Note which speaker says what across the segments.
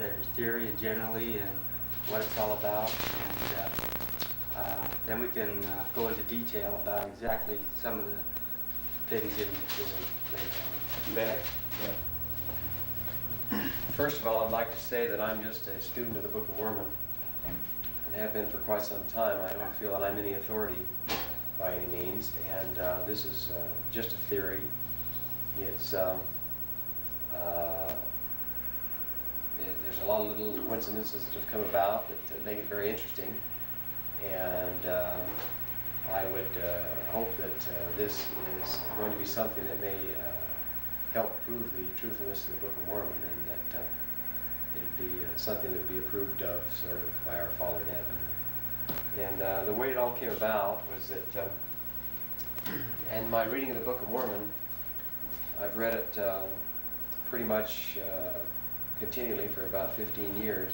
Speaker 1: their theory generally and what it's all about, and then we can go into detail about exactly some of the things in the theory later on.
Speaker 2: You bet. Yeah. First of all, I'd like to say that I'm just a student of the Book of Mormon, and have been for quite some time. I don't feel that I'm any authority by any means, and this is just a theory. It's there's a lot of little coincidences that have come about that make it very interesting, and I would hope that this is going to be something that may help prove the truthfulness of the Book of Mormon, and that it'd be something that would be approved of sort of by our Father in heaven. And the way it all came about was that in my reading of the Book of Mormon, I've read it pretty much continually for about 15 years.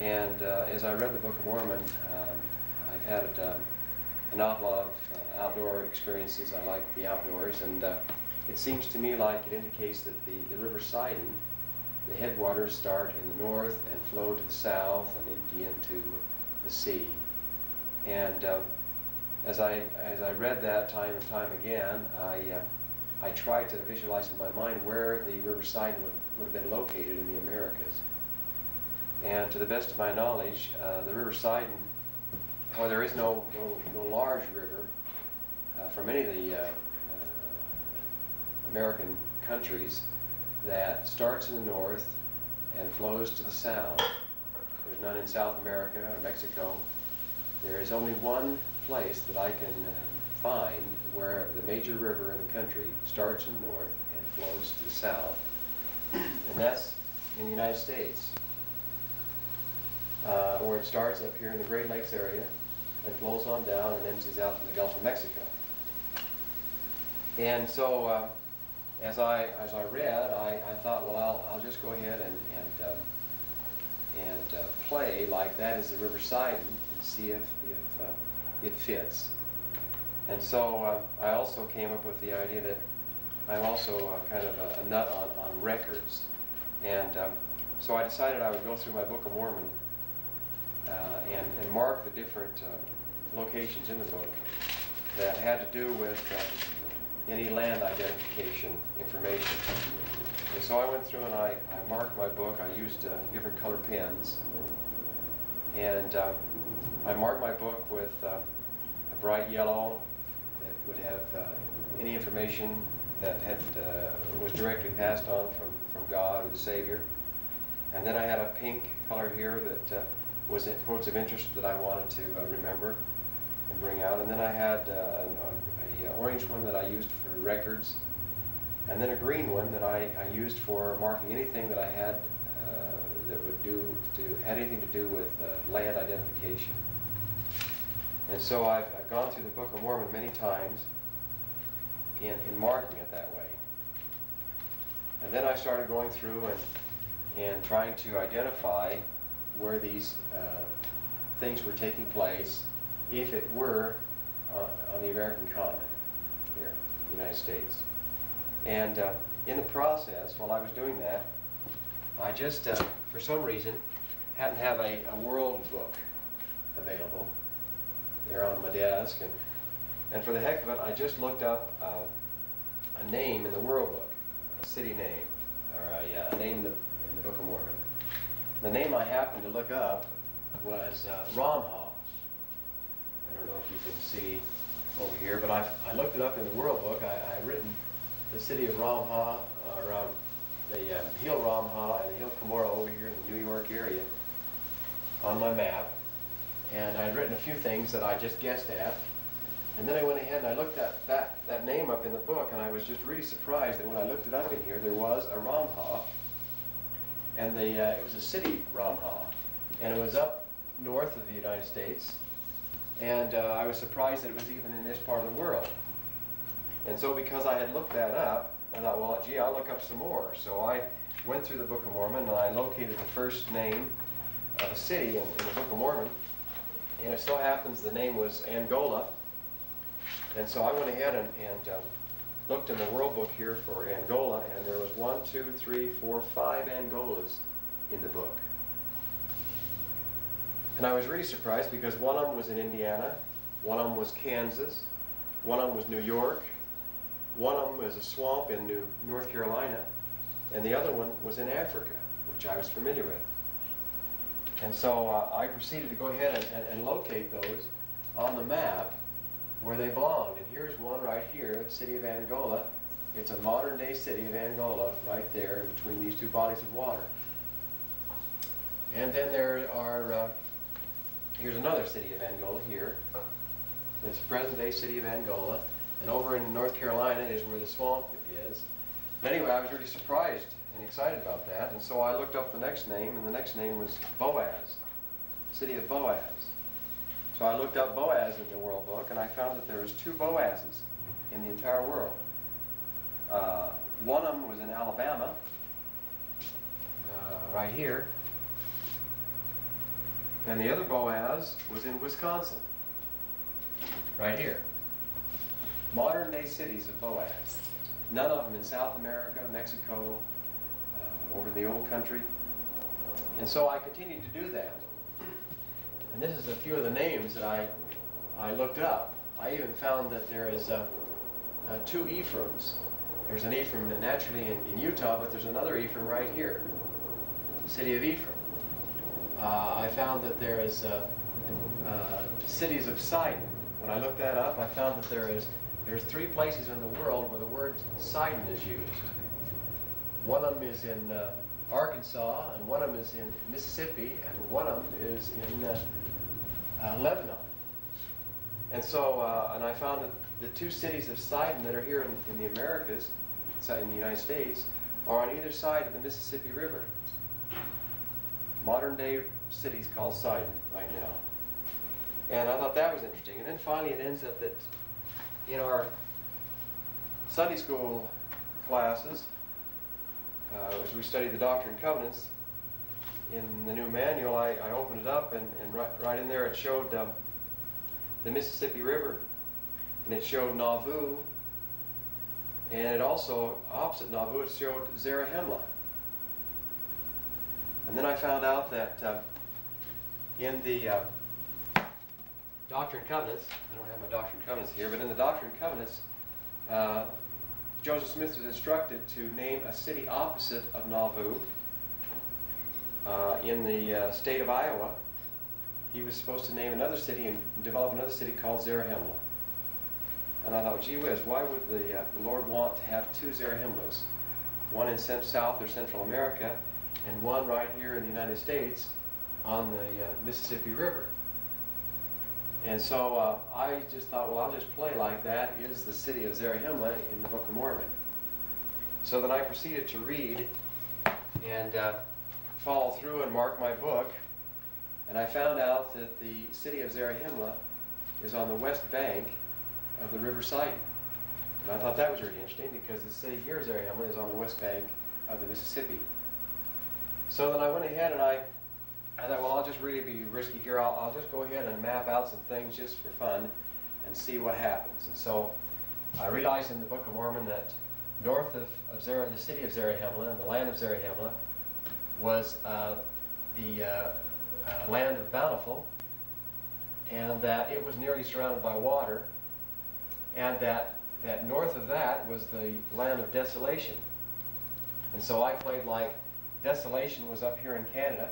Speaker 2: And as I read the Book of Mormon, I've had an awful lot of outdoor experiences. I like the outdoors, and it seems to me like it indicates that the River Sidon, the headwaters start in the north and flow to the south and empty into the sea. And as I read that time and time again, I tried to visualize in my mind where the River Sidon would have been located in the Americas. And to the best of my knowledge, the River Sidon, or there is no large river from any of the American countries that starts in the north and flows to the south. There's none in South America or Mexico. There is only one place that I can find where the major river in the country starts in the north and flows to the south, and that's in the United States, where it starts up here in the Great Lakes area and flows on down and empties out in the Gulf of Mexico. And so as I read, I thought, well, I'll just go ahead and play like that is the River Sidon and see if it fits. And so I also came up with the idea that I'm also kind of a nut on records. And so I decided I would go through my Book of Mormon and mark the different locations in the book that had to do with any land identification information. And so I went through and I marked my book. I used different color pens. And I marked my book with a bright yellow that would have any information that was directly passed on from God or the Savior. And then I had a pink color here that was quotes of interest that I wanted to remember and bring out. And then I had an orange one that I used for records, and then a green one that I used for marking anything that I had that would had anything to do with land identification. And so I've gone through the Book of Mormon many times in marking it that way. And then I started going through and trying to identify where these things were taking place, if it were on the American continent here, the United States. And in the process, while I was doing that, I just, for some reason, happened to have a world book available there on my desk, and for the heck of it, I just looked up a name in the world book, a city name, or a name in the Book of Mormon. The name I happened to look up was Ramha. I don't know if you can see over here, but I looked it up in the World Book. I written the city of Ramha, or the hill Ramha and the hill Cumorah over here in the New York area on my map. And I'd written a few things that I just guessed at. And then I went ahead and I looked at that name up in the book, and I was just really surprised that when I looked it up in here, there was a Ramha. And it was a city, Ramha. And it was up north of the United States. And I was surprised that it was even in this part of the world. And so because I had looked that up, I thought, well, gee, I'll look up some more. So I went through the Book of Mormon, and I located the first name of a city in the Book of Mormon. And it so happens the name was Angola. And so I went ahead and looked in the World Book here for Angola, and there was 5 Angolas in the book. And I was really surprised because one of them was in Indiana, one of them was Kansas, one of them was New York, one of them was a swamp in North Carolina, and the other one was in Africa, which I was familiar with. And so I proceeded to go ahead and locate those on the map where they belonged. And here's one right here, the city of Angola. It's a modern-day city of Angola right there in between these two bodies of water. And then there are, here's another city of Angola here. It's the present-day city of Angola. And over in North Carolina is where the swamp is. But anyway, I was really surprised and excited about that. And so I looked up the next name, and the next name was Boaz, city of Boaz. So I looked up Boaz in the World Book, and I found that there was 2 Boazes in the entire world. One of them was in Alabama, right here. And the other Boaz was in Wisconsin, right here. Modern-day cities of Boaz. None of them in South America, Mexico, over in the old country. And so I continued to do that. And this is a few of the names that I looked up. I even found that there is 2 Ephraims. There's an Ephraim naturally in Utah, but there's another Ephraim right here, the city of Ephraim. I found that there is cities of Sidon. When I looked that up, I found that there's 3 places in the world where the word Sidon is used. One of them is in Arkansas, and one of them is in Mississippi, and one of them is in Lebanon. And so, and I found that the 2 cities of Sidon that are here in the Americas, in the United States, are on either side of the Mississippi River. Modern day cities called Sidon right now. And I thought that was interesting. And then finally it ends up that in our Sunday school classes, as we studied the Doctrine and Covenants, in the new manual, I opened it up, and right in there it showed the Mississippi River, and it showed Nauvoo, and it also, opposite Nauvoo, it showed Zarahemla. And then I found out that in the Doctrine and Covenants, I don't have my Doctrine and Covenants here, but in the Doctrine and Covenants, Joseph Smith was instructed to name a city opposite of Nauvoo in the state of Iowa. He was supposed to name another city and develop another city called Zarahemla. And I thought, gee whiz, why would the Lord want to have 2 Zarahemlas? One in South or Central America, and one right here in the United States on the Mississippi River. And so I just thought, well, I'll just play like that is the city of Zarahemla in the Book of Mormon. So then I proceeded to read and follow through and mark my book, and I found out that the city of Zarahemla is on the west bank of the River Sidon. And I thought that was really interesting because the city here, Zarahemla, is on the west bank of the Mississippi. So then I went ahead and I thought, well, I'll just really be risky here. I'll just go ahead and map out some things just for fun and see what happens. And so I realized in the Book of Mormon that north of the city of Zarahemla and the land of Zarahemla was the land of Bountiful, and that it was nearly surrounded by water, and that north of that was the land of Desolation. And so I played like Desolation was up here in Canada,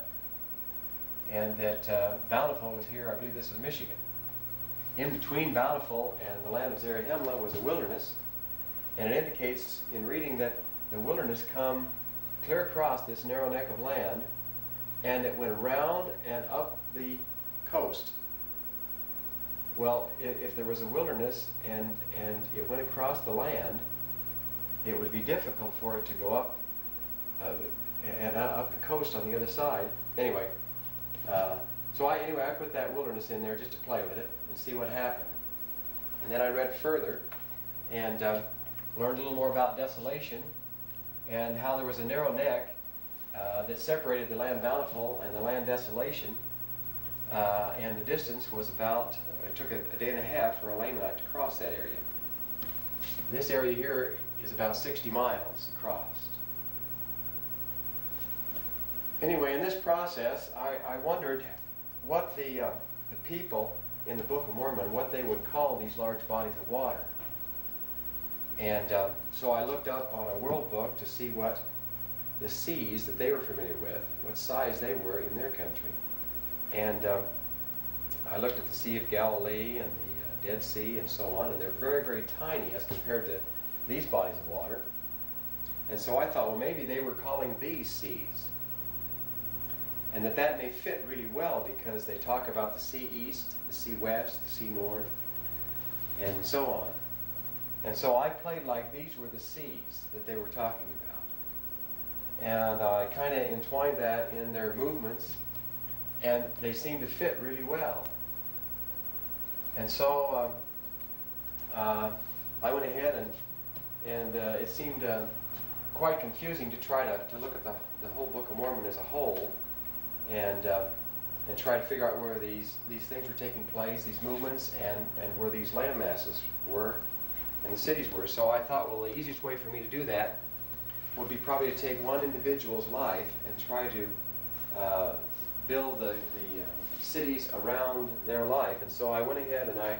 Speaker 2: and that Bountiful was here. I believe this is Michigan. In between Bountiful and the land of Zarahemla was a wilderness, and it indicates in reading that the wilderness come clear across this narrow neck of land, and it went around and up the coast. Well, if there was a wilderness and it went across the land, it would be difficult for it to go up and up the coast on the other side. Anyway, so I put that wilderness in there just to play with it and see what happened. And then I read further and learned a little more about Desolation and how there was a narrow neck that separated the land Bountiful and the land Desolation, and the distance was about, it took a day and a half for a Lamanite to cross that area. This area here is about 60 miles across. Anyway, in this process, I wondered what the people in the Book of Mormon, what they would call these large bodies of water. And so I looked up on a world book to see what the seas that they were familiar with, what size they were in their country. And I looked at the Sea of Galilee and the Dead Sea and so on, and they're very, very tiny as compared to these bodies of water. And so I thought, well, maybe they were calling these seas. And that may fit really well because they talk about the sea east, the sea west, the sea north, and so on. And so I played like these were the seas that they were talking about. And I kind of entwined that in their movements, and they seemed to fit really well. And so I went ahead and it seemed quite confusing to try to look at the whole Book of Mormon as a whole, and try to figure out where these things were taking place, these movements, and where these land masses were and the cities were. So I thought, well, the easiest way for me to do that would be probably to take one individual's life and try to build the cities around their life. And so I went ahead and I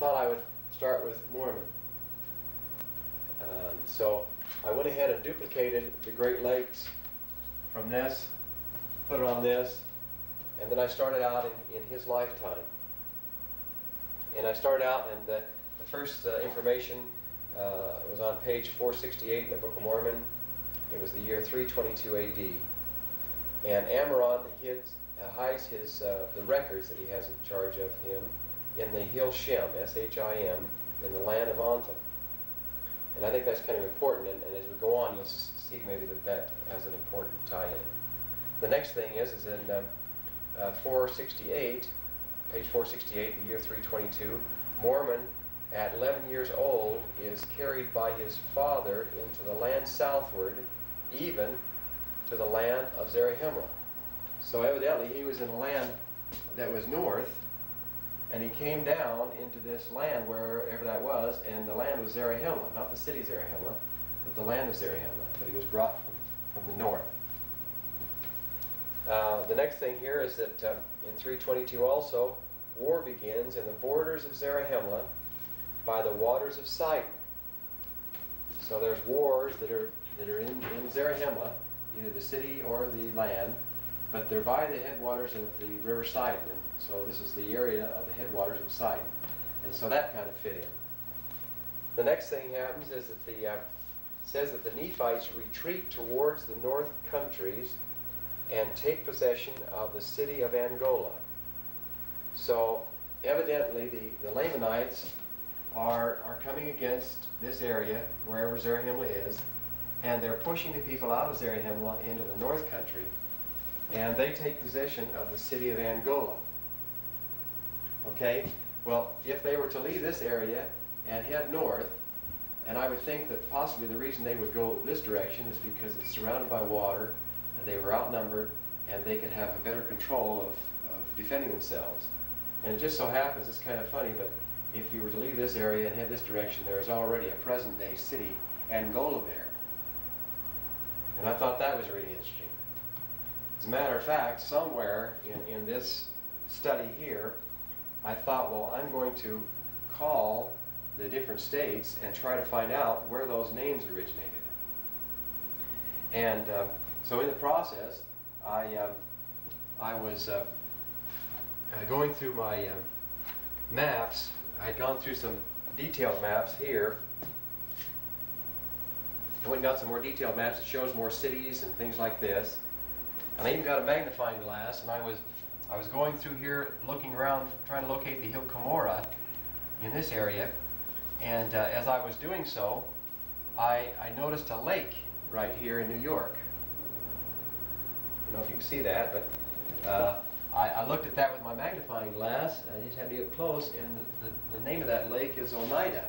Speaker 2: thought I would start with Mormon. So I went ahead and duplicated the Great Lakes from this, put it on this, and then I started out in his lifetime. And I started out, and the first information was on page 468 in the Book of Mormon. It was the year 322 A.D. And Ammoron hides the records that he has in charge of him in the hill Shem, S-H-I-M, in the land of Antum. And I think that's kind of important, and as we go on, you'll see maybe that has an important tie-in. The next thing is in 468, page 468, the year 322, Mormon, at 11 years old, is carried by his father into the land southward, even to the land of Zarahemla. So evidently he was in a land that was north, and he came down into this land, wherever that was, and the land was Zarahemla, not the city Zarahemla, but the land of Zarahemla. But he was brought from the north. The next thing here is that in 322 also, war begins in the borders of Zarahemla by the waters of Sidon. So there's wars that are in Zarahemla, either the city or the land, but they're by the headwaters of the river Sidon. And so this is the area of the headwaters of Sidon. And so that kind of fit in. The next thing happens is that says that the Nephites retreat towards the north countries and take possession of the city of Angola. So evidently the Lamanites are coming against this area, wherever Zarahemla is, and they're pushing the people out of Zarahemla into the north country, and they take possession of the city of Angola. Okay? Well, if they were to leave this area and head north, and I would think that possibly the reason they would go this direction is because it's surrounded by water, and they were outnumbered, and they could have a better control of defending themselves. And it just so happens, it's kind of funny, but if you were to leave this area and head this direction, there is already a present-day city, Angola, there. And I thought that was really interesting. As a matter of fact, somewhere in this study here, I thought, well, I'm going to call the different states and try to find out where those names originated. And so in the process, I was going through my maps. I'd gone through some detailed maps here. I went and got some more detailed maps that shows more cities and things like this. And I even got a magnifying glass, and I was going through here looking around trying to locate the hill Cumorah in this area. And as I was doing so, I noticed a lake right here in New York. I don't know if you can see that, but I looked at that with my magnifying glass. I just had to get close, and the name of that lake is Oneida.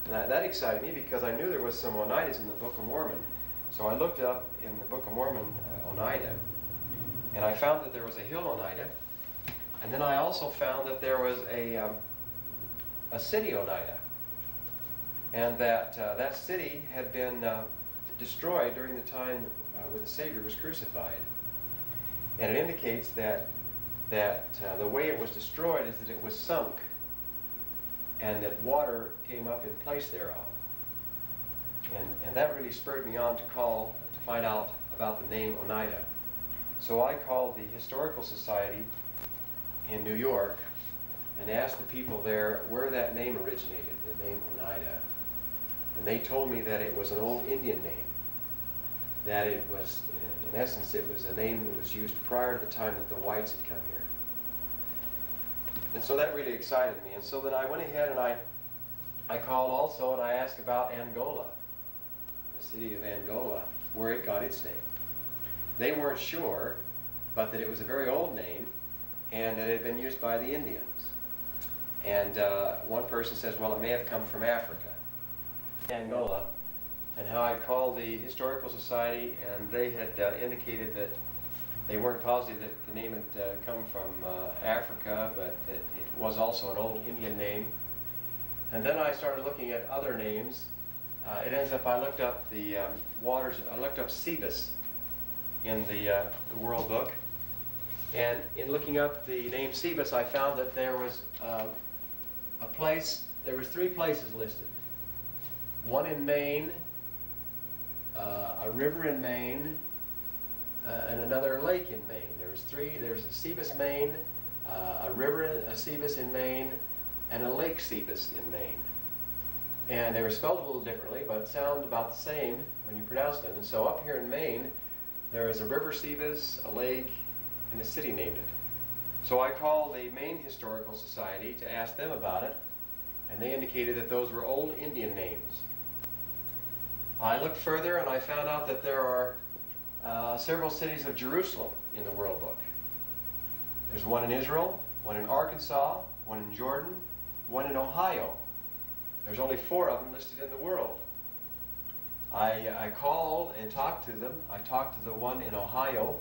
Speaker 2: And that excited me because I knew there was some Oneidas in the Book of Mormon. So I looked up in the Book of Mormon Oneida, and I found that there was a hill Oneida, and then I also found that there was a city Oneida, and that that city had been destroyed during the time when the Savior was crucified. And it indicates that the way it was destroyed is that it was sunk, and that water came up in place thereof. And that really spurred me on to find out about the name Oneida. So I called the Historical Society in New York and asked the people there where that name originated, the name Oneida. And they told me that it was an old Indian name, that it was, in essence, it was a name that was used prior to the time that the whites had come here. And so that really excited me. And so then I went ahead and I called also and I asked about Angola, the city of Angola, where it got its name. They weren't sure, but that it was a very old name and that it had been used by the Indians. And one person says, well, it may have come from Africa, Angola, and how I called the Historical Society, and they had indicated that they weren't positive that the name had come from Africa, but that it was also an old Indian name. And then I started looking at other names. It ends up, I looked up the waters, I looked up Sebus in the World Book. And in looking up the name Sebus, I found that there was a place, there was 3 places listed. One in Maine, a river in Maine, and another lake in Maine. There was 3. There was a Sebus, Maine, a river, a Sebus in Maine, and a lake Sebus in Maine. And they were spelled a little differently, but sound about the same when you pronounce them. And so up here in Maine, there is a river Sebus, a lake, and a city named it. So I called the Maine Historical Society to ask them about it, and they indicated that those were old Indian names. I looked further and I found out that there are several cities of Jerusalem in the World Book. There's one in Israel, one in Arkansas, one in Jordan, one in Ohio. There's only 4 of them listed in the world. I called and talked to them. I talked to the one in Ohio.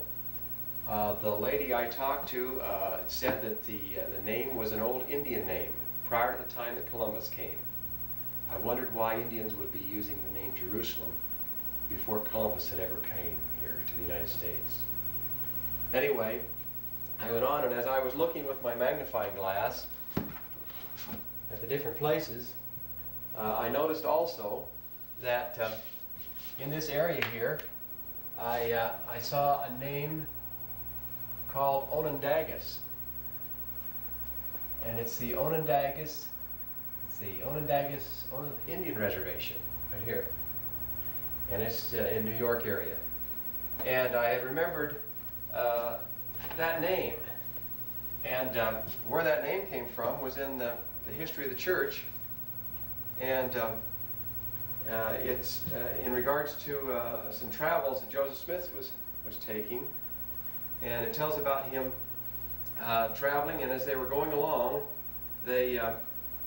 Speaker 2: The lady I talked to said that the name was an old Indian name prior to the time that Columbus came. I wondered why Indians would be using the name Jerusalem before Columbus had ever came here to the United States. Anyway, I went on, and as I was looking with my magnifying glass at the different places, I noticed also that in this area here, I saw a name called Onondagas. And it's the Onondagas Indian Reservation right here. And it's in New York area. And I had remembered that name. And where that name came from was in the history of the church. And it's in regards to some travels that Joseph Smith was taking. And it tells about him traveling, and as they were going along, they,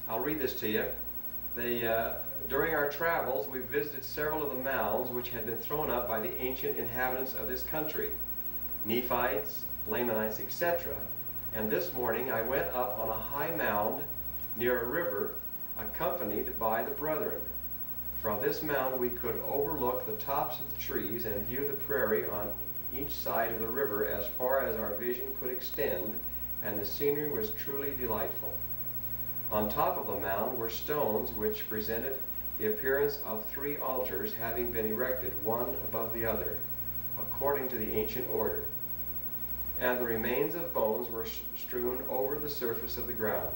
Speaker 2: I'll read this to you. During our travels, we visited several of the mounds which had been thrown up by the ancient inhabitants of this country, Nephites, Lamanites, etc. And this morning I went up on a high mound near a river, accompanied by the brethren. From this mound we could overlook the tops of the trees and view the prairie on each side of the river as far as our vision could extend, and the scenery was truly delightful. On top of the mound were stones which presented the appearance of 3 altars having been erected one above the other, according to the ancient order. And the remains of bones were strewn over the surface of the ground.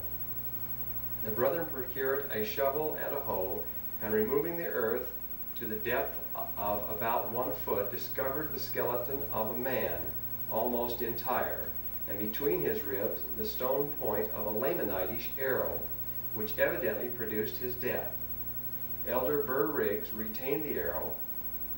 Speaker 2: The brethren procured a shovel and a hoe, and removing the earth to the depth of about 1 foot, discovered the skeleton of a man, almost entire, and between his ribs the stone point of a Lamanitish arrow, which evidently produced his death. Elder Burr Riggs retained the arrow.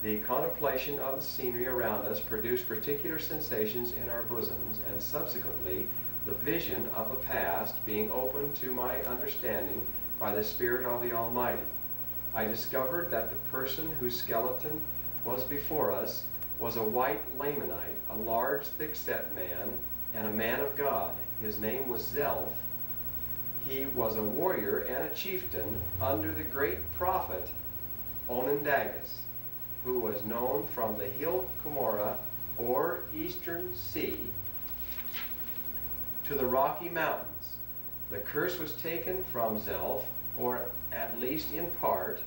Speaker 2: The contemplation of the scenery around us produced particular sensations in our bosoms, and subsequently the vision of the past being opened to my understanding by the Spirit of the Almighty. I discovered that the person whose skeleton was before us was a white Lamanite, a large, thick-set man, and a man of God. His name was Zelph. He was a warrior and a chieftain under the great prophet Onondagas. who was known from the hill Cumorah, or eastern sea, to the Rocky Mountains. The curse was taken from Zelph, or at least in part.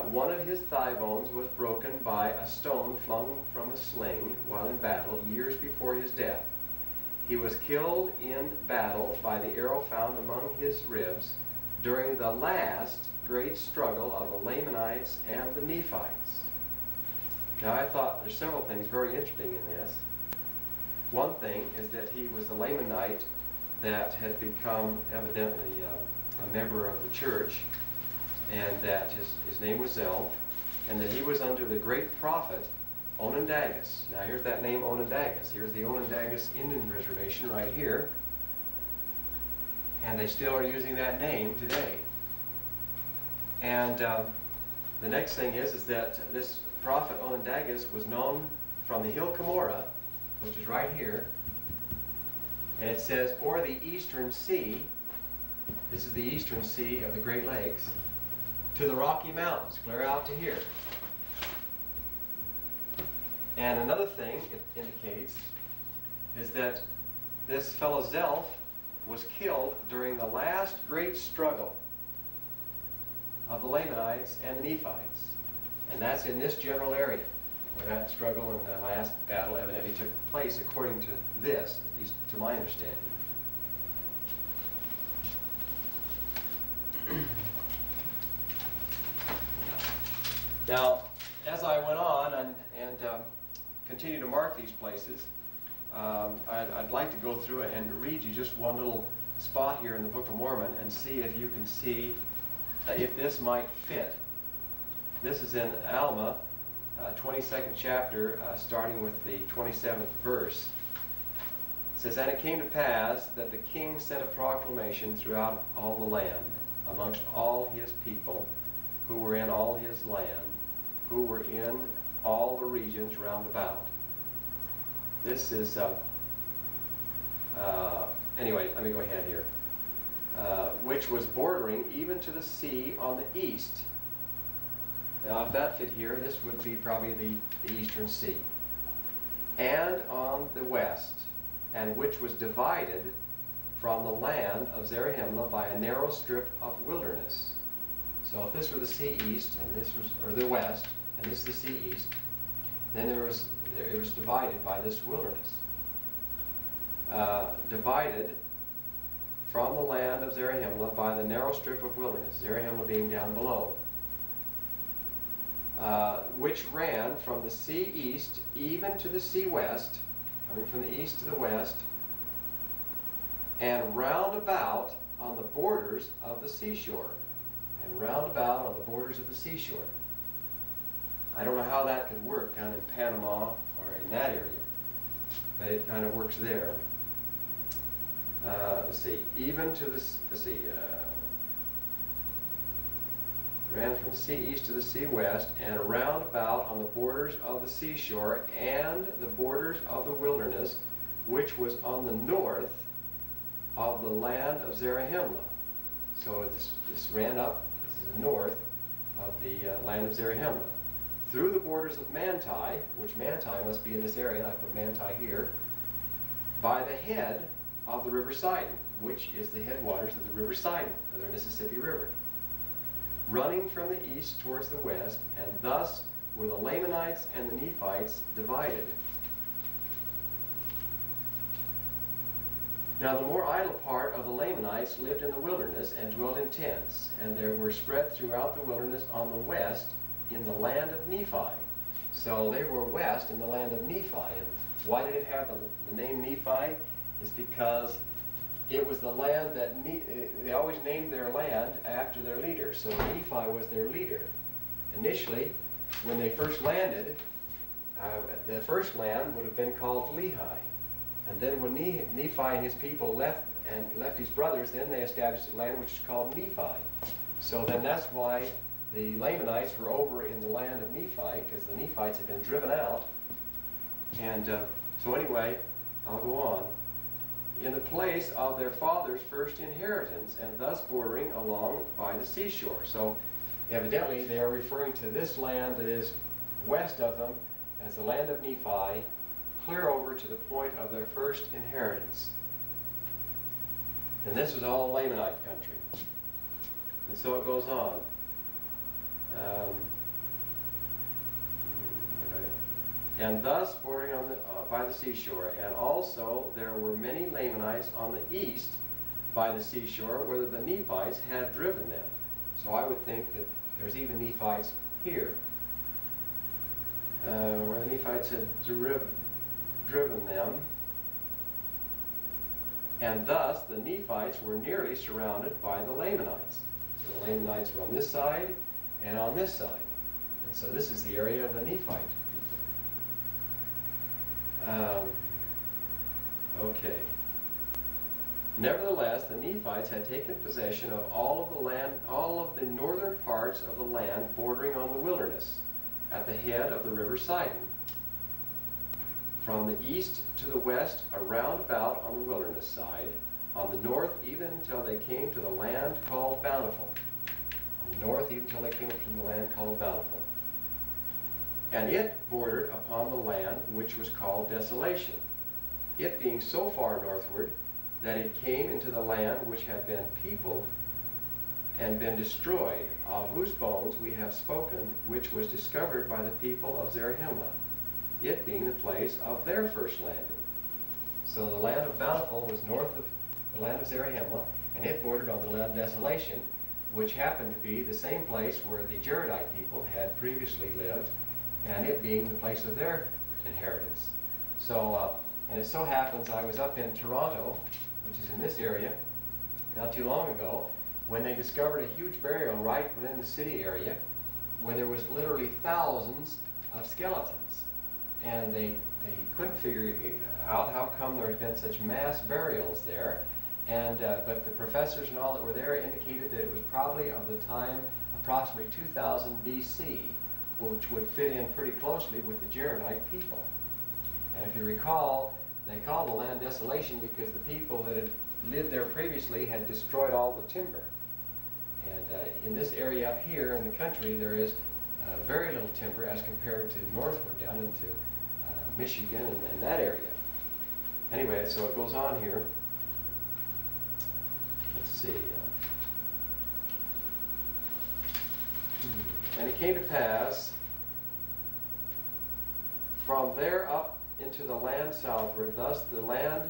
Speaker 2: One of his thigh bones was broken by a stone flung from a sling while in battle years before his death. He was killed in battle by the arrow found among his ribs during the last great struggle of the Lamanites and the Nephites. Now I thought there's several things very interesting in this. One thing is that he was a Lamanite that had become evidently a member of the church, and that his name was Zelph, and that he was under the great prophet Onondagas. Now here's that name Onondagas. Here's the Onondagas Indian Reservation right here, and they still are using that name today. And the next thing is that this prophet Onondagas was known from the hill Cumorah, which is right here, and it says, or the eastern sea. This is the eastern sea of the Great Lakes, to the Rocky Mountains, clear out to here. And another thing it indicates is that this fellow Zelph was killed during the last great struggle of the Lamanites and the Nephites. And that's in this general area, where that struggle and the last battle evidently took place, according to this, at least to my understanding. Now, as I went on and continued to mark these places, I'd like to go through it and read you just one little spot here in the Book of Mormon and see if you can see if this might fit. This is in Alma, 22nd chapter, starting with the 27th verse. It says, and it came to pass that the king sent a proclamation throughout all the land, amongst all his people, who were in all his land, who were in all the regions round about. This is, anyway, let me go ahead here. Which was bordering even to the sea on the east. Now, if that fit here, this would be probably the eastern sea. And on the west, and which was divided from the land of Zarahemla by a narrow strip of wilderness. So if this were the sea east, and this was, or the west, and this is the sea east, then it was divided by this wilderness. Divided from the land of Zarahemla by the narrow strip of wilderness, Zarahemla being down below, which ran from the sea east even to the sea west, coming from the east to the west, and round about on the borders of the seashore. And round about on the borders of the seashore. I don't know how that could work down in Panama or in that area, but it kind of works there. Let's see, even to the, ran from the sea east to the sea west, and around about on the borders of the seashore and the borders of the wilderness, which was on the north of the land of Zarahemla. So this ran up, this is the north of the land of Zarahemla, through the borders of Manti, which Manti must be in this area, and I put Manti here, by the head of the River Sidon, which is the headwaters of the River Sidon, of the Mississippi River, running from the east towards the west, and thus were the Lamanites and the Nephites divided. Now the more idle part of the Lamanites lived in the wilderness and dwelt in tents, and they were spread throughout the wilderness on the west in the land of Nephi. So they were west in the land of Nephi. And why did it have the name Nephi? Is because it was the land that they always named their land after their leader. So Nephi was their leader. Initially, when they first landed, the first land would have been called Lehi. And then when Nephi and his people left his brothers, then they established a land which is called Nephi. So then that's why the Lamanites were over in the land of Nephi, because the Nephites had been driven out. And so anyway, I'll go on. In the place of their father's first inheritance, and thus bordering along by the seashore. So evidently they are referring to this land that is west of them as the land of Nephi, clear over to the point of their first inheritance. And this was all Lamanite country. And so it goes on. And thus bordering on by the seashore. And also there were many Lamanites on the east by the seashore, where the Nephites had driven them. So I would think that there's even Nephites here, where the Nephites had driven them. And thus the Nephites were nearly surrounded by the Lamanites. So the Lamanites were on this side and on this side. And so this is the area of the Nephite people. Okay. Nevertheless, the Nephites had taken possession of all of the land, all of the northern parts of the land bordering on the wilderness, at the head of the river Sidon, from the east to the west, around about on the wilderness side, on the north even until they came to the land called Bountiful. On the north even until they came up to the land called Bountiful. And it bordered upon the land which was called Desolation, it being so far northward that it came into the land which had been peopled and been destroyed, of whose bones we have spoken, which was discovered by the people of Zarahemla, it being the place of their first landing. So the land of Bountiful was north of the land of Zarahemla, and it bordered on the land of Desolation, which happened to be the same place where the Jaredite people had previously lived, and it being the place of their inheritance. So, and it so happens I was up in Toronto, which is in this area, not too long ago, when they discovered a huge burial right within the city area, where there was literally thousands of skeletons. And they couldn't figure out how come there had been such mass burials there. And but the professors and all that were there indicated that it was probably of the time approximately 2000 BC, which would fit in pretty closely with the Jaredite people. And if you recall, they called the land Desolation because the people that had lived there previously had destroyed all the timber. And in this area up here in the country, there is very little timber as compared to northward down into Michigan and that area. Anyway, so it goes on here. Let's see. And it came to pass from there up into the land southward, thus the land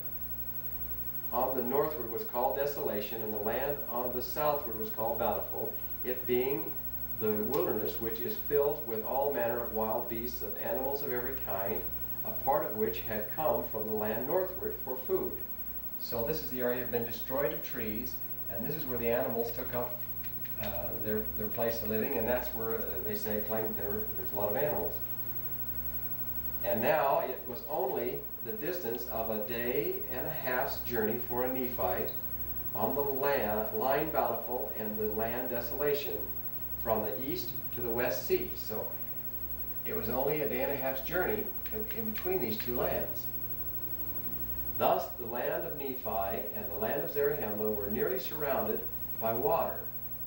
Speaker 2: on the northward was called Desolation, and the land on the southward was called Bountiful, it being the wilderness which is filled with all manner of wild beasts, of animals of every kind, a part of which had come from the land northward for food. So this is the area that had been destroyed of trees, and this is where the animals took up their place of living, and that's where they claim there's a lot of animals. And now it was only the distance of a day and a half's journey for a Nephite on the land, line Bountiful and the land Desolation, from the east to the west sea. So it was only a day and a half's journey in between these two lands. Thus the land of Nephi and the land of Zarahemla were nearly surrounded by water,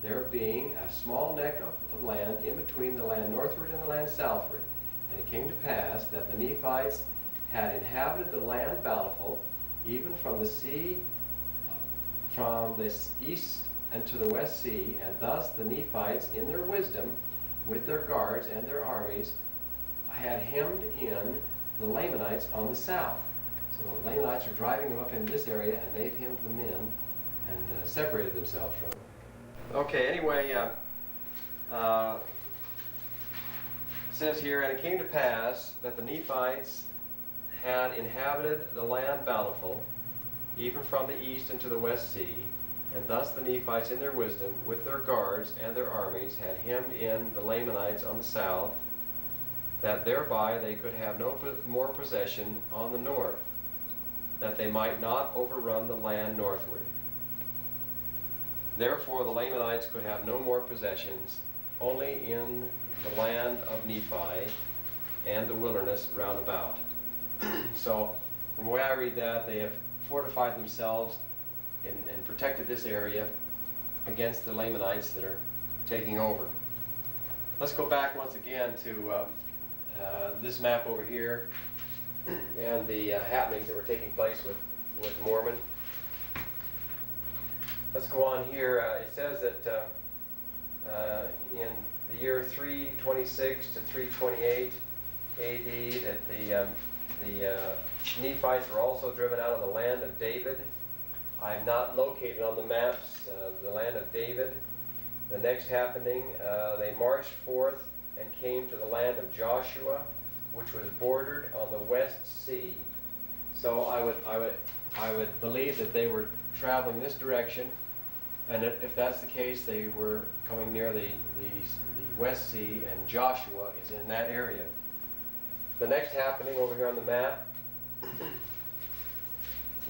Speaker 2: there being a small neck of land in between the land northward and the land southward. And it came to pass that the Nephites had inhabited the land Bountiful, even from the sea, from the east and to the west sea, and thus the Nephites, in their wisdom, with their guards and their armies, had hemmed in the Lamanites on the south. So the Lamanites are driving them up in this area, and they've hemmed them in and separated themselves from them. Okay, anyway, it says here, and it came to pass that the Nephites had inhabited the land Bountiful, even from the east into the west sea, and thus the Nephites in their wisdom, with their guards and their armies, had hemmed in the Lamanites on the south, that thereby they could have no more possession on the north, that they might not overrun the land northward. Therefore the Lamanites could have no more possessions, only in the land of Nephi and the wilderness round about. So, from the way I read that, they have fortified themselves and protected this area against the Lamanites that are taking over. Let's go back once again to this map over here and the happenings that were taking place with Mormon. Let's go on here. It says that in the year 326 to 328 AD that the Nephites were also driven out of the land of David. I'm not located on the maps the land of David. The next happening, they marched forth and came to the land of Joshua, which was bordered on the West Sea. So I would believe that they were traveling this direction, and if that's the case, they were coming near the West Sea, and Joshua is in that area. The next happening over here on the map,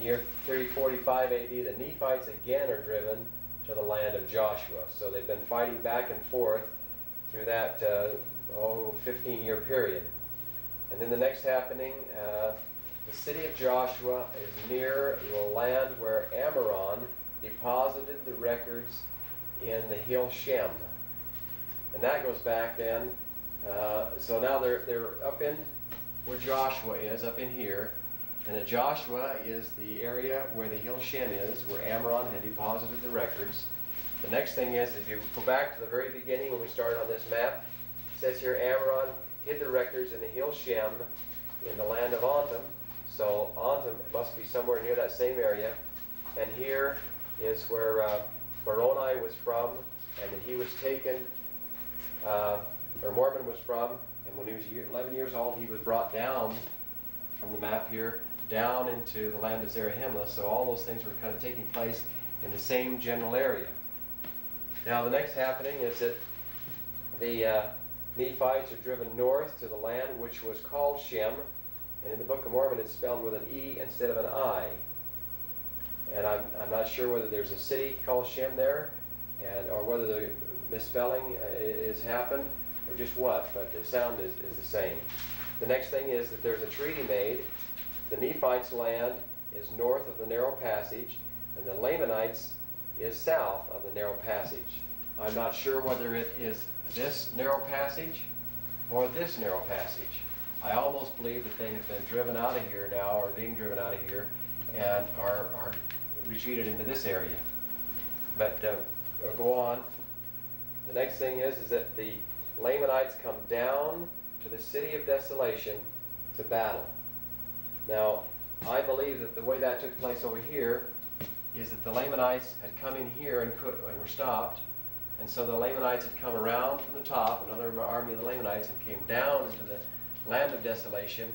Speaker 2: year 345 AD, the Nephites again are driven to the land of Joshua. So they've been fighting back and forth through that 15-year period. And then the next happening, the city of Joshua is near the land where Ammoron deposited the records in the hill Shem. And that goes back then. So now they're up in where Joshua is, up in here. And that Joshua is the area where the hill Shem is, where Ammoron had deposited the records. The next thing is, if you go back to the very beginning when we started on this map, it says here Ammoron hid the records in the hill Shem in the land of Antum. So Antum must be somewhere near that same area. And here is where Moroni was from, and that he was taken, where Mormon was from, and when he was 11 years old, he was brought down from the map here, down into the land of Zarahemla. So all those things were kind of taking place in the same general area. Now the next happening is that the Nephites are driven north to the land which was called Shem, and in the Book of Mormon it's spelled with an E instead of an I. And I'm not sure whether there's a city called Shem there, or whether the misspelling has happened, or just what, but the sound is the same. The next thing is that there's a treaty made. The Nephites' land is north of the narrow passage, and the Lamanites is south of the narrow passage. I'm not sure whether it is this narrow passage or this narrow passage. I almost believe that they have been driven out of here now, or being driven out of here, and are retreated into this area. But we'll go on. The next thing is that the Lamanites come down to the city of desolation to battle. Now, I believe that the way that took place over here is that the Lamanites had come in here and were stopped, and so the Lamanites had come around from the top, another army of the Lamanites, and came down into the land of desolation,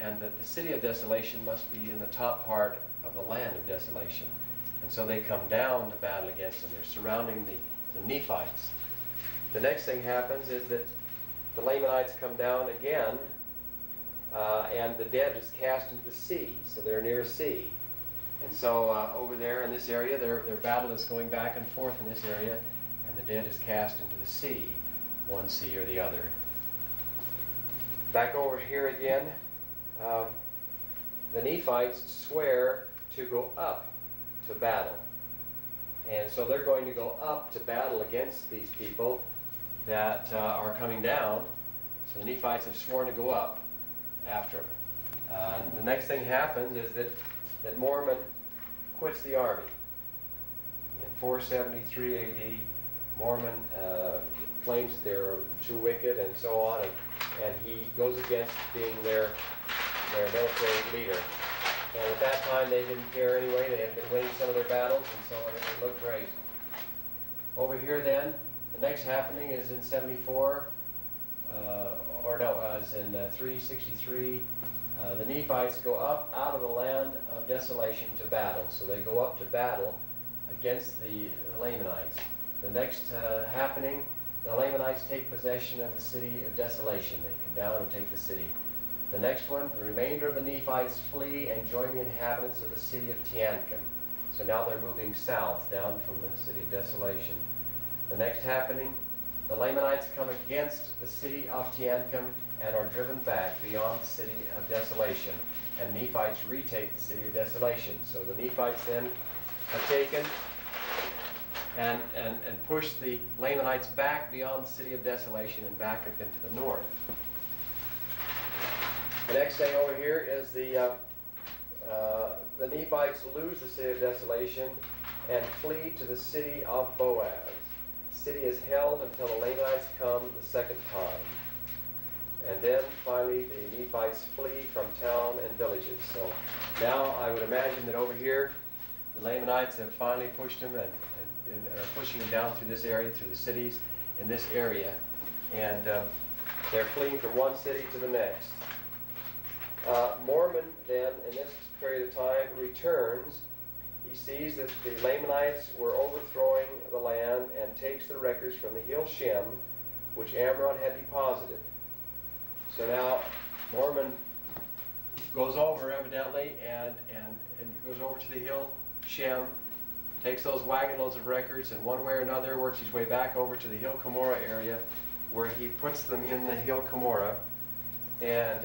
Speaker 2: and that the city of desolation must be in the top part of the land of desolation. And so they come down to battle against them. They're surrounding the Nephites. The next thing happens is that the Lamanites come down again, and the dead is cast into the sea. So they're near a sea. And so over there in this area, their battle is going back and forth in this area, and the dead is cast into the sea, one sea or the other. Back over here again, the Nephites swear to go up to battle. And so they're going to go up to battle against these people that are coming down. So the Nephites have sworn to go up after them. The next thing happens is that Mormon quits the army. In 473 AD, Mormon claims that they're too wicked and so on, and he goes against being their military leader. And at that time, they didn't care anyway. They had been winning some of their battles, and so everything looked great. Over here then, the next happening is in 74, is in 363. The Nephites go up out of the land of desolation to battle. So they go up to battle against the Lamanites. The next happening, the Lamanites take possession of the city of desolation. They come down and take the city. The next one, the remainder of the Nephites flee and join the inhabitants of the city of Teancum. So now they're moving south, down from the city of desolation. The next happening, the Lamanites come against the city of Teancum and are driven back beyond the city of desolation. And Nephites retake the city of desolation. So the Nephites then are taken and push the Lamanites back beyond the city of desolation and back up into the north. The next thing over here is the Nephites lose the city of desolation and flee to the city of Boaz. The city is held until the Lamanites come the second time. And then finally the Nephites flee from town and villages. So now I would imagine that over here the Lamanites have finally pushed them and are pushing them down through this area, through the cities in this area. And they're fleeing from one city to the next. Mormon then, in this period of time, returns. He sees that the Lamanites were overthrowing the land and takes the records from the hill Shem, which Amram had deposited. So now Mormon goes over evidently and goes over to the hill Shem, takes those wagon loads of records, and one way or another works his way back over to the hill Cumorah area, where he puts them in the hill Cumorah. And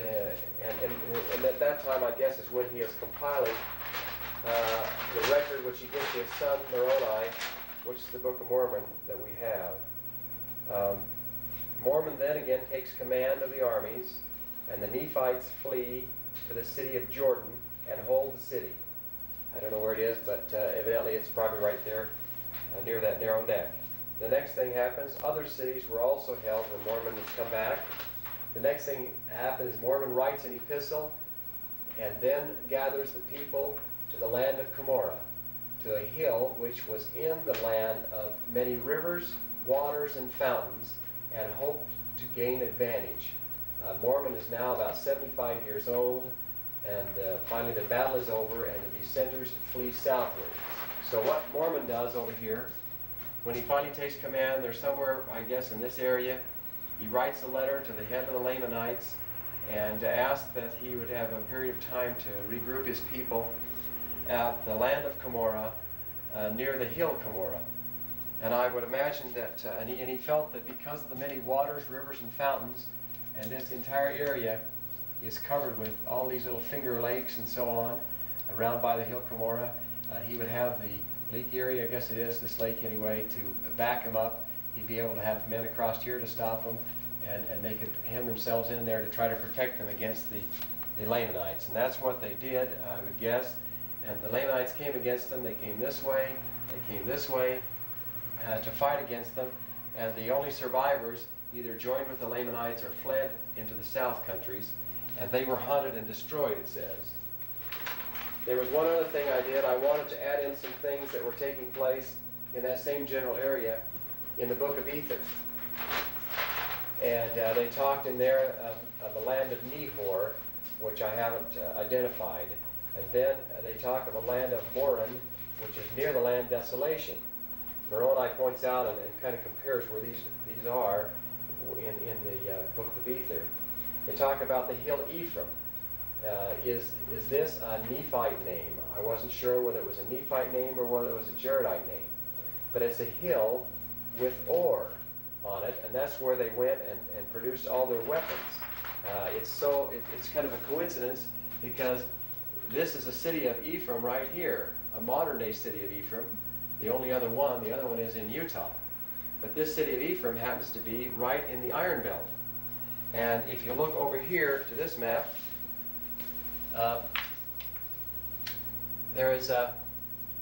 Speaker 2: at that time, I guess, is when he is compiling the record which he gives to his son Moroni, which is the Book of Mormon that we have. Mormon then again takes command of the armies, and the Nephites flee to the city of Jordan and hold the city. I don't know where it is, but evidently it's probably right there near that narrow neck. The next thing happens, other cities were also held when Mormon has come back. The next thing happens, Mormon writes an epistle and then gathers the people to the land of Cumorah, to a hill which was in the land of many rivers, waters, and fountains, and hoped to gain advantage. Mormon is now about 75 years old, and finally the battle is over and the dissenters flee southward. So what Mormon does over here, when he finally takes command, they're somewhere, I guess, in this area, he writes a letter to the head of the Lamanites and asks that he would have a period of time to regroup his people at the land of Cumorah, near the hill Cumorah. And I would imagine that, and he felt that because of the many waters, rivers, and fountains, and this entire area is covered with all these little finger lakes and so on, around by the hill Cumorah, he would have the leak area, I guess it is, this lake anyway, to back him up. He'd be able to have men across here to stop them, and they could hem themselves in there to try to protect them against the Lamanites. And that's what they did, I would guess. And the Lamanites came against them. They came this way, they came this way to fight against them. And the only survivors either joined with the Lamanites or fled into the south countries. And they were hunted and destroyed, it says. There was one other thing I did. I wanted to add in some things that were taking place in that same general area in the book of Ether. And they talked in there of the land of Nehor, which I haven't identified. And then they talk of a land of Morin, which is near the land desolation. Moroni points out and kind of compares where these are in the book of Ether. They talk about the hill Ephraim. Is this a Nephite name? I wasn't sure whether it was a Nephite name or whether it was a Jaredite name. But it's a hill with ore on it, and that's where they went and produced all their weapons. It's kind of a coincidence because this is a city of Ephraim right here, a modern day city of Ephraim. The other one is in Utah. But this city of Ephraim happens to be right in the Iron Belt. And if you look over here to this map,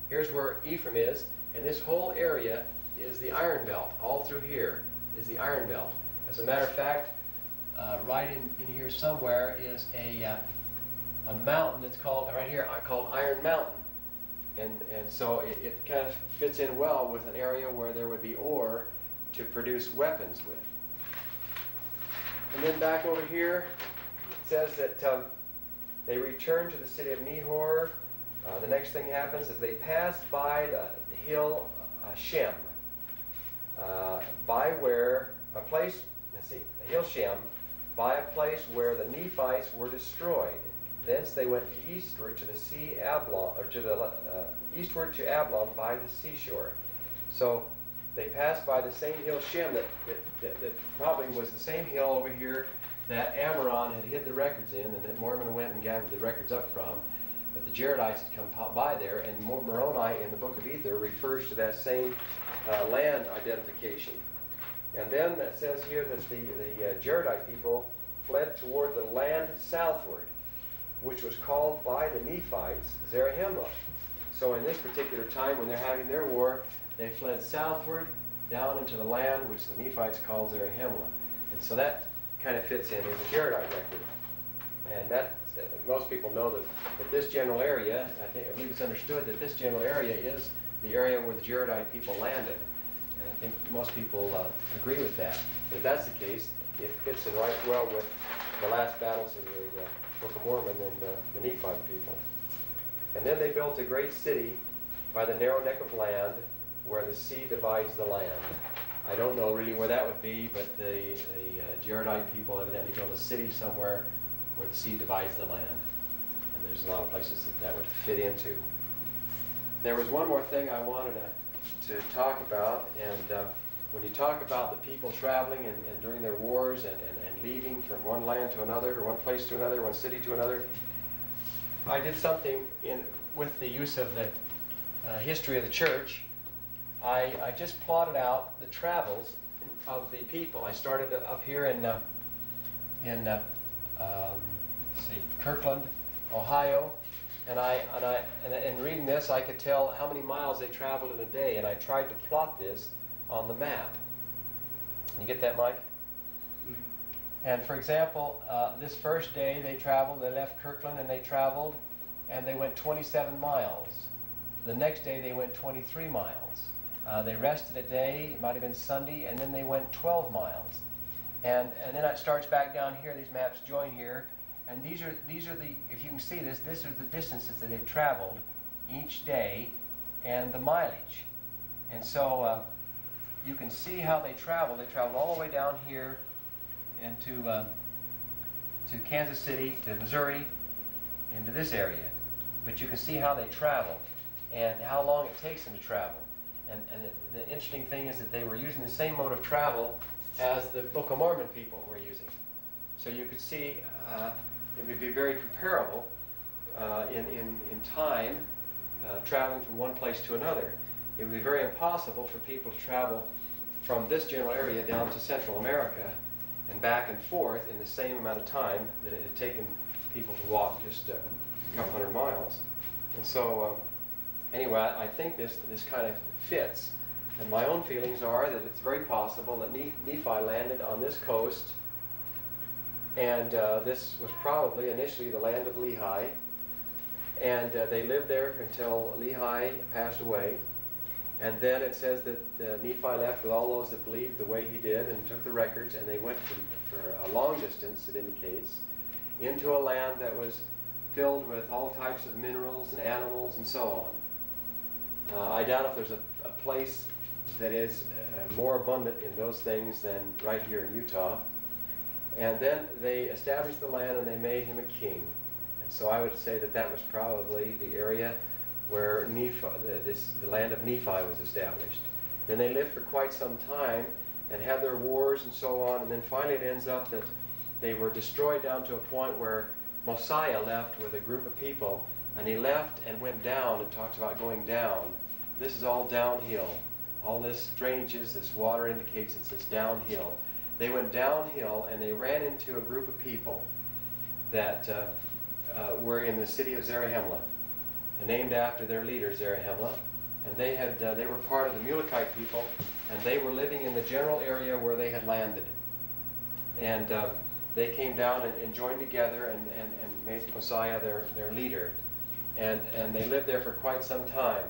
Speaker 2: here's where Ephraim is, and this whole area is the Iron Belt. All through here is the Iron Belt. As a matter of fact, right in here somewhere is a mountain that's called, right here, called Iron Mountain. And so it kind of fits in well with an area where there would be ore to produce weapons with. And then back over here, it says that they returned to the city of Nehor. The next thing happens is they passed by the hill Shem, by where a place, the hill Shem, by a place where the Nephites were destroyed. Thence they went eastward to the sea Ablon, or to the eastward to Ablon by the seashore. So they passed by the same hill Shem that probably was the same hill over here that Amram had hid the records in, and that Mormon went and gathered the records up from. But the Jaredites had come by there, and Moroni in the book of Ether refers to that same land identification. And then it says here that the Jaredite people fled toward the land southward, which was called by the Nephites Zarahemla. So in this particular time, when they're having their war, they fled southward down into the land which the Nephites called Zarahemla. And so that kind of fits in the Jaredite record. And that most people know that this general area, I believe it's understood that this general area is the area where the Jaredite people landed. And I think most people agree with that. If that's the case, it fits in right well with the last battles of the Book of Mormon and the Nephite people. And then they built a great city by the narrow neck of land where the sea divides the land. I don't know really where that would be, but the Jaredite people evidently built a city somewhere where the sea divides the land. And there's a lot of places that would fit into. There was one more thing I wanted to talk about, and when you talk about the people traveling and during their wars and leaving from one land to another, one place to another, one city to another, I did something with the use of the history of the church. I just plotted out the travels of the people. I started up here in Kirkland, Ohio, and in reading this, I could tell how many miles they traveled in a day, and I tried to plot this on the map. You get that, Mike? And for example, this first day they left Kirkland and they went 27 miles. The next day they went 23 miles. They rested a day, it might have been Sunday, and then they went 12 miles. And then it starts back down here, these maps join here, and these are the, if you can see this, these are the distances that they traveled each day and the mileage. And so you can see how they traveled. They traveled all the way down here into to Kansas City, to Missouri, into this area. But you can see how they travel and how long it takes them to travel. And the interesting thing is that they were using the same mode of travel as the Book of Mormon people were using. So you could see it would be very comparable in time, traveling from one place to another. It would be very impossible for people to travel from this general area down to Central America and back and forth in the same amount of time that it had taken people to walk just a couple hundred miles. And so anyway, I think this kind of fits. And my own feelings are that it's very possible that Nephi landed on this coast, and this was probably initially the land of Lehi, and they lived there until Lehi passed away. And then it says that Nephi left with all those that believed the way he did and took the records, and they went for a long distance, it indicates, into a land that was filled with all types of minerals and animals and so on. I doubt if there's a place that is more abundant in those things than right here in Utah. And then they established the land and they made him a king. And so I would say that that was probably the area where the land of Nephi was established. Then they lived for quite some time and had their wars and so on, and then finally it ends up that they were destroyed down to a point where Mosiah left with a group of people, and he left and went down. It talks about going down. This is all downhill. All this drainages, this water indicates it's downhill. They went downhill and they ran into a group of people that were in the city of Zarahemla, named after their leader Zarahemla, and they were part of the Mulekite people, and they were living in the general area where they had landed. And they came down and joined together and made Mosiah their leader, and they lived there for quite some time.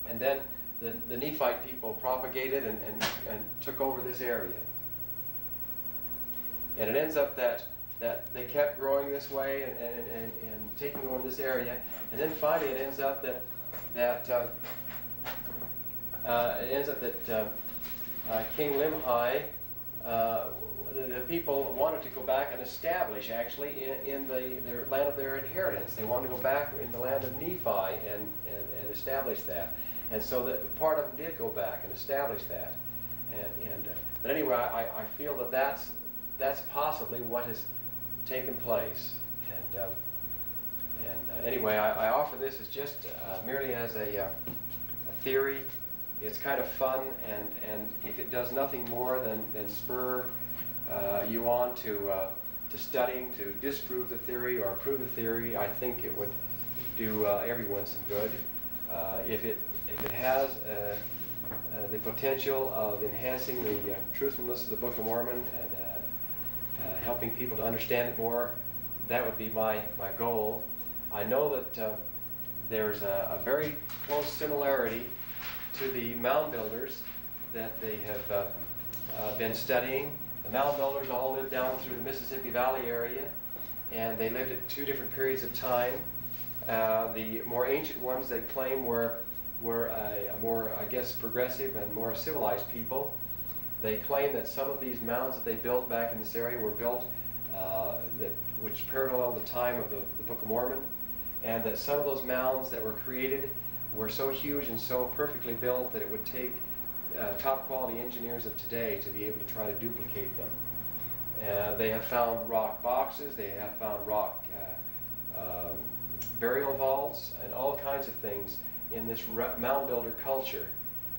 Speaker 2: And then the Nephite people propagated and took over this area. And it ends up that they kept growing this way and taking over this area, and then finally it ends up that King Limhi, the people wanted to go back and establish actually in their land of their inheritance. They wanted to go back in the land of Nephi and establish that. And so that part of them did go back and establish that. But anyway, I feel that that's possibly what has taken place. And anyway, I offer this as just merely as a theory. It's kind of fun, and if it does nothing more than spur you on to studying to disprove the theory or prove the theory. I think it would do everyone some good. If it has the potential of enhancing the truthfulness of the Book of Mormon and helping people to understand it more, that would be my goal. I know that there's a very close similarity to the mound builders that they have been studying. The mound builders all lived down through the Mississippi Valley area, and they lived at two different periods of time. The more ancient ones they claim were a more, I guess, progressive and more civilized people. They claim that some of these mounds that they built back in this area were built which parallel the time of the Book of Mormon, and that some of those mounds that were created were so huge and so perfectly built that it would take top quality engineers of today to be able to try to duplicate them. They have found rock boxes, they have found rock burial vaults, and all kinds of things in this mound builder culture.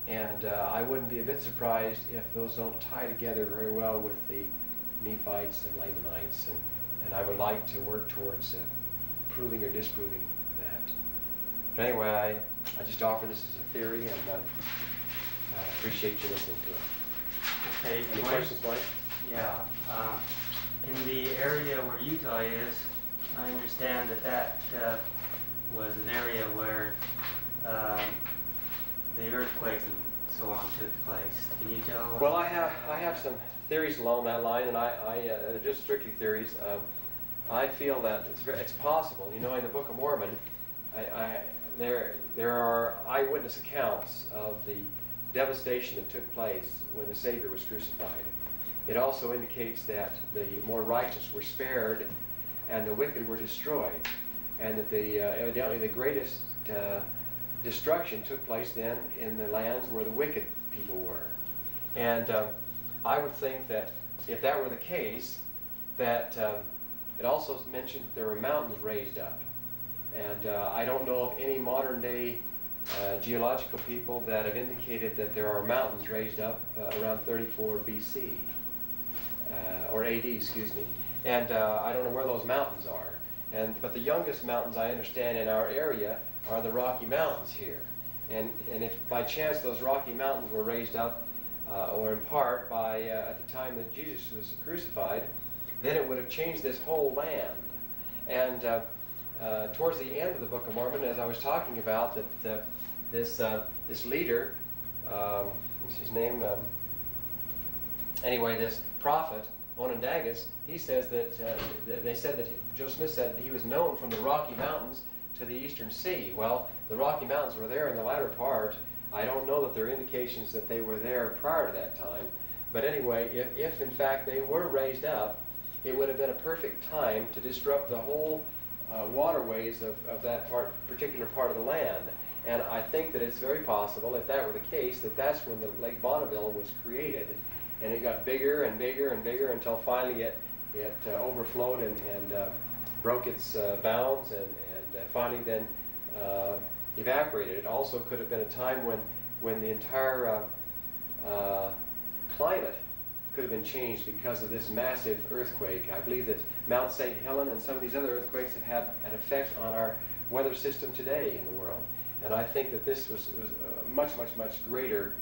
Speaker 2: And I wouldn't be a bit surprised if those don't tie together very well with the Nephites and Lamanites, and I would like to work towards proving or disproving that. But anyway, I just offer this as a theory, and I appreciate you listening to it.
Speaker 1: Okay.
Speaker 2: Any questions, Mike?
Speaker 1: Yeah. In the area where Utah is, I understand that was an area where the earthquakes and so on took place. Can you tell?
Speaker 2: Well, I have some theories along that line, and they're just strictly theories. I feel that it's possible. You know, in the Book of Mormon, there are eyewitness accounts of the devastation that took place when the Savior was crucified. It also indicates that the more righteous were spared and the wicked were destroyed, and that evidently the greatest destruction took place then in the lands where the wicked people were. And I would think that if that were the case, that it also mentioned that there were mountains raised up. And I don't know of any modern day geological people that have indicated that there are mountains raised up around 34 BC, or AD, excuse me. And I don't know where those mountains are. But the youngest mountains I understand in our area are the Rocky Mountains here. And if by chance those Rocky Mountains were raised up, or in part by at the time that Jesus was crucified, then it would have changed this whole land. And towards the end of the Book of Mormon, as I was talking about, that this leader, what's his name? Anyway, this prophet Onondagas, he says that they said that Joe Smith said that he was known from the Rocky Mountains to the Eastern Sea. Well, the Rocky Mountains were there in the latter part. I don't know that there are indications that they were there prior to that time. But anyway, if in fact they were raised up, it would have been a perfect time to disrupt the whole waterways of that particular part of the land. And I think that it's very possible, if that were the case, that that's when the Lake Bonneville was created. And it got bigger and bigger and bigger until finally it overflowed and broke its bounds and finally then evaporated. It also could have been a time when the entire climate could have been changed because of this massive earthquake. I believe that Mount St. Helens and some of these other earthquakes have had an effect on our weather system today in the world. And I think that this was a much greater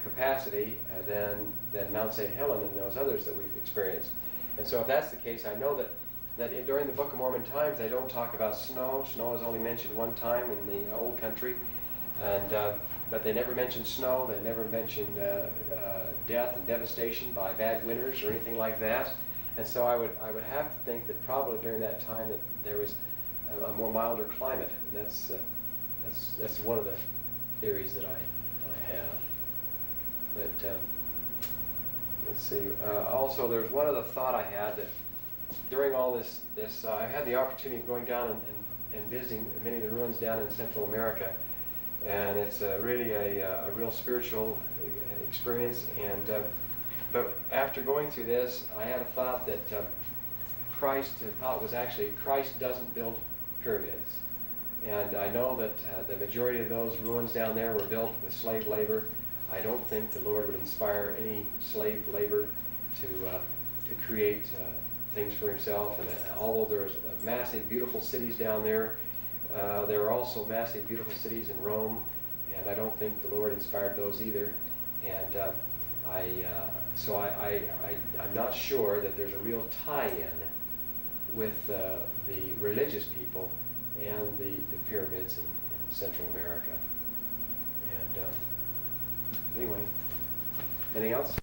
Speaker 2: capacity than Mount St. Helens and those others that we've experienced. And so if that's the case, I know that during the Book of Mormon times, they don't talk about snow. Snow is only mentioned one time in the Old Country, but they never mention snow. They never mention death and devastation by bad winters or anything like that. And so I would have to think that probably during that time that there was a more milder climate. And that's one of the theories that I have. But let's see. Also, there's one other thought I had that during all this I had the opportunity of going down and visiting many of the ruins down in Central America, and it's really a real spiritual experience. And but after going through this, I had a thought that Christ doesn't build pyramids, and I know that the majority of those ruins down there were built with slave labor. I don't think the Lord would inspire any slave labor to create things for himself. And although there's massive, beautiful cities down there, there are also massive, beautiful cities in Rome, and I don't think the Lord inspired those either. And I'm not sure that there's a real tie-in with the religious people and the pyramids in Central America. And anyway, anything else?